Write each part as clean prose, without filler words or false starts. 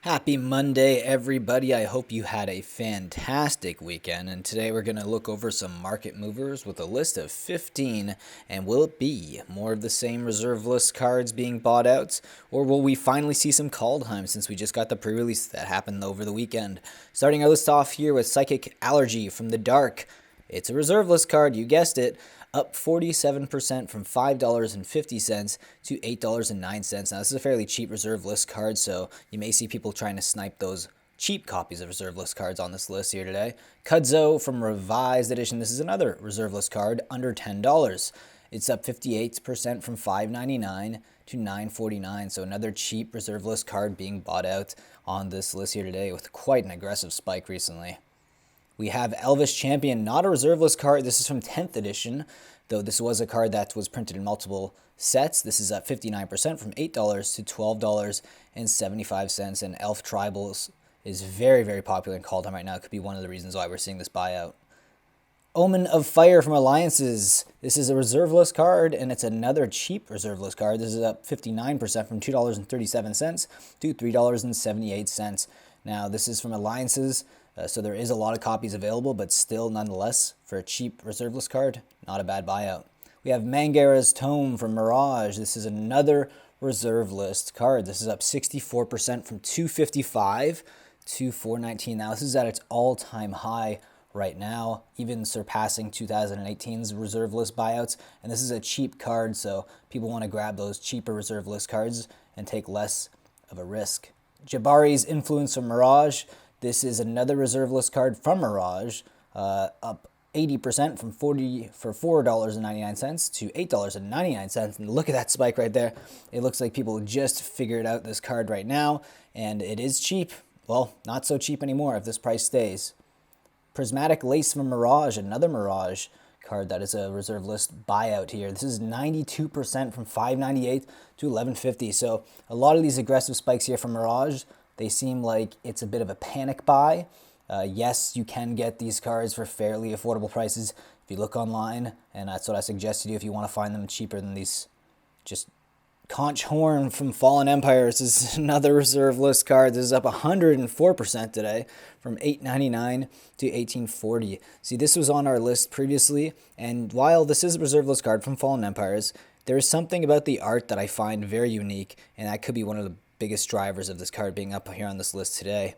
Happy Monday, everybody. I hope you had a fantastic weekend. And today we're going to look over some market movers with a list of 15. And will it be more of the same reserve list cards being bought out? Or will we finally see some call time since we just got the pre-release that happened over the weekend? Starting our list off here with Psychic Allergy from the Dark. It's a reserve list card, you guessed it. Up 47% from $5.50 to $8.09. Now, this is a fairly cheap reserve list card, so you may see people trying to snipe those cheap copies of reserve list cards on this list here today. Kudzo from Revised Edition. This is another reserve list card under $10. It's up 58% from $5.99 to $9.49. So another cheap reserve list card being bought out on this list here today with quite an aggressive spike recently. We have Elvish Champion, not a reserve list card. This is from 10th edition, though this was a card that was printed in multiple sets. This is up 59% from $8 to $12.75. And Elf Tribals is very, very popular in call time right now. It could be one of the reasons why we're seeing this buyout. Omen of Fire from Alliances. This is a reserve list card, and it's another cheap reserve list card. This is up 59% from $2.37 to $3.78. Now, this is from Alliances. So there is a lot of copies available, but still, nonetheless, for a cheap reserve list card, not a bad buyout. We have Mangara's Tome from Mirage. This is another reserve list card. This is up 64% from $255 to $419. Now, this is at its all-time high right now, even surpassing 2018's reserve list buyouts. And this is a cheap card, so people want to grab those cheaper reserve list cards and take less of a risk. Jabari's Influence from Mirage. This is another reserve list card from Mirage, up 80% from $4.99 to $8.99. And look at that spike right there. It looks like people just figured out this card right now, and it is cheap. Well, not so cheap anymore if this price stays. Prismatic Lace from Mirage, another Mirage card that is a reserve list buyout here. This is 92% from $5.98 to $11.50. So a lot of these aggressive spikes here from Mirage, they seem like it's a bit of a panic buy. Yes, you can get these cards for fairly affordable prices if you look online, and that's what I suggest you do if you want to find them cheaper than these. Just Conch Horn from Fallen Empires is another reserve list card. This is up 104% today from $8.99 to $18.40. See, this was on our list previously, and while this is a reserve list card from Fallen Empires, there is something about the art that I find very unique, and that could be one of the biggest drivers of this card being up here on this list today.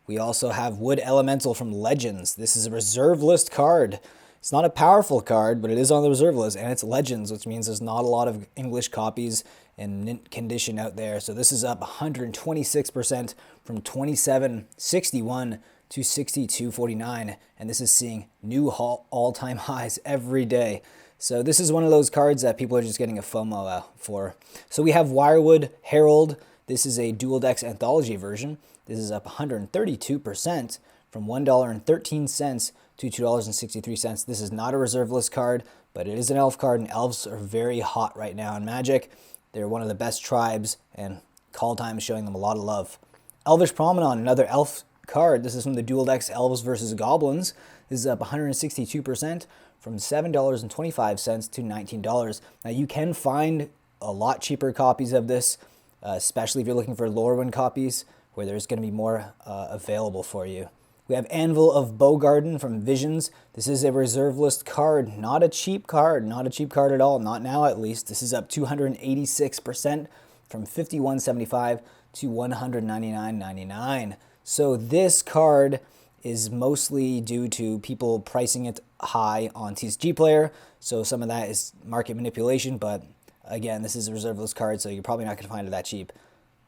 We also have Wood Elemental from Legends. This is a reserve list card. It's not a powerful card, but it is on the reserve list, and it's Legends, which means there's not a lot of English copies in mint condition out there. So this is up 126% from $27.61 to $62.49, and this is seeing new all-time highs every day. So this is one of those cards that people are just getting a FOMO for. So we have Wirewood Herald. This is a dual decks anthology version. This is up 132% from $1.13 to $2.63. This is not a reserve list card, but it is an elf card, and elves are very hot right now in Magic. They're one of the best tribes, and call time is showing them a lot of love. Elvish Promenade, another elf card. This is from the dual decks Elves versus Goblins. This is up 162% from $7.25 to $19. Now, you can find a lot cheaper copies of this, especially if you're looking for Lorwyn copies, where there's going to be more available for you. We have Anvil of Bowgarden from Visions. This is a reserve list card, not a cheap card, not a cheap card at all, not now at least. This is up 286% from $51.75 to $199.99. So this card is mostly due to people pricing it high on TCG Player. So some of that is market manipulation, but again, this is a reserve list card, so you're probably not going to find it that cheap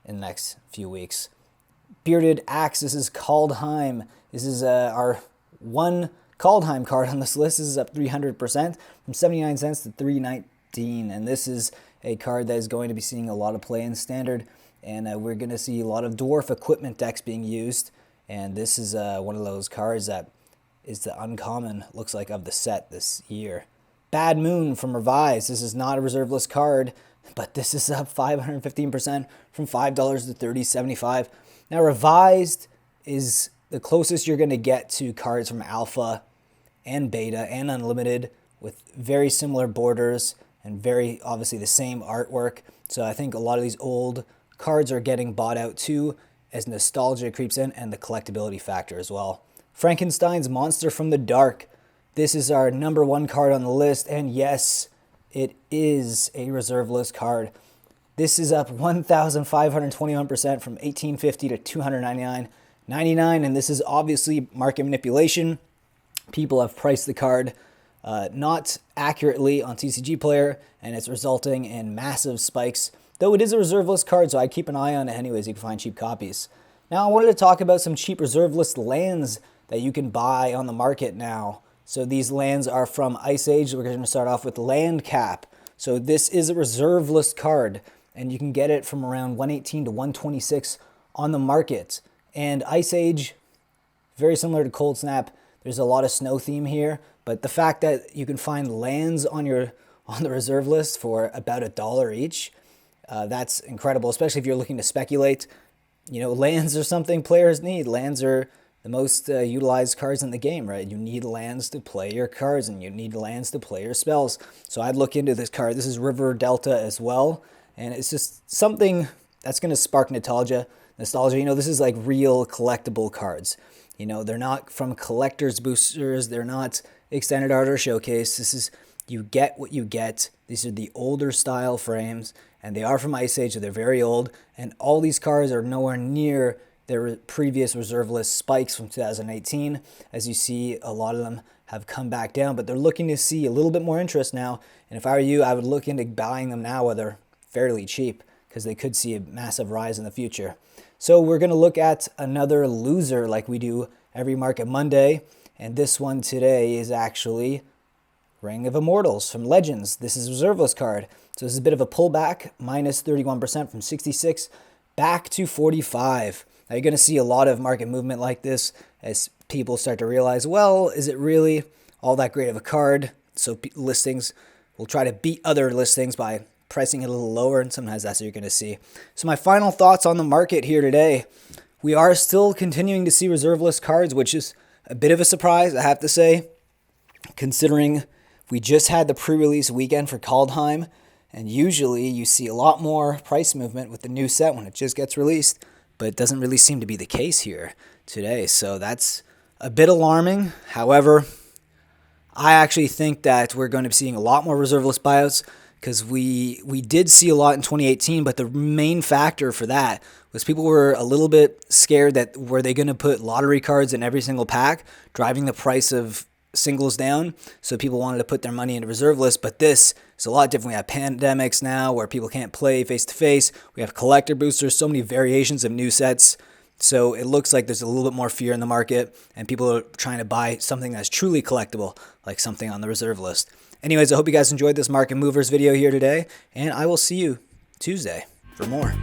in the next few weeks. Bearded Axe, this is Kaldheim. This is our one Kaldheim card on this list. This is up 300% from 79 cents to $3.19. And this is a card that is going to be seeing a lot of play in Standard. And we're going to see a lot of Dwarf equipment decks being used. And this is one of those cards that is the uncommon, looks like, of the set this year. Bad Moon from Revised. This is not a reserve list card, but this is up 515% from $5 to $30.75. Now, Revised is the closest you're going to get to cards from Alpha and Beta and Unlimited with very similar borders and very obviously the same artwork. So I think a lot of these old cards are getting bought out too, as nostalgia creeps in and the collectability factor as well. Frankenstein's Monster from the Dark. This is our #1 card on the list, and yes, it is a reserve list card. This is up 1,521% from 1850 to 299.99, and this is obviously market manipulation. People have priced the card not accurately on TCG Player, and it's resulting in massive spikes. Though it is a reserve list card, so I'd keep an eye on it anyways. You can find cheap copies. Now I wanted to talk about some cheap reserve list lands that you can buy on the market now. So these lands are from Ice Age. We're going to start off with Land Cap. So this is a reserve list card, and you can get it from around 118 to 126 on the market. And Ice Age, very similar to Cold Snap. There's a lot of snow theme here, but the fact that you can find lands on the reserve list for about $1 each, that's incredible, especially if you're looking to speculate. You know, lands are something players need. Lands are the most utilized cards in the game, right? You need lands to play your cards, and you need lands to play your spells. So I'd look into this card. This is River Delta as well, and it's just something that's going to spark nostalgia. You know, this is like real collectible cards. You know, they're not from collector's boosters. They're not extended art or showcase. This is, you get what you get. These are the older style frames, and they are from Ice Age, so they're very old. And all these cards are nowhere near their previous reserve list spikes from 2018. As you see, a lot of them have come back down, but they're looking to see a little bit more interest now. And if I were you, I would look into buying them now while they're fairly cheap, because they could see a massive rise in the future. So we're going to look at another loser like we do every Market Monday. And this one today is actually Ring of Immortals from Legends. This is a reserve list card. So this is a bit of a pullback, minus 31% from 66 back to 45. Now you're going to see a lot of market movement like this as people start to realize, well, is it really all that great of a card? So listings will try to beat other listings by pricing it a little lower, and sometimes that's what you're going to see. So my final thoughts on the market here today. We are still continuing to see reserve list cards, which is a bit of a surprise, I have to say, considering we just had the pre-release weekend for Kaldheim, and usually you see a lot more price movement with the new set when it just gets released, but it doesn't really seem to be the case here today. So that's a bit alarming. However, I actually think that we're going to be seeing a lot more reserve list buyouts, because we did see a lot in 2018, but the main factor for that was people were a little bit scared that were they going to put lottery cards in every single pack, driving the price of singles down. So people wanted to put their money into reserve list, but this is a lot different. We have pandemics now where people can't play face-to-face. We have collector boosters, so many variations of new sets. So it looks like there's a little bit more fear in the market, and people are trying to buy something that's truly collectible, like something on the reserve list. Anyways, I hope you guys enjoyed this Market Movers video here today, and I will see you Tuesday for more.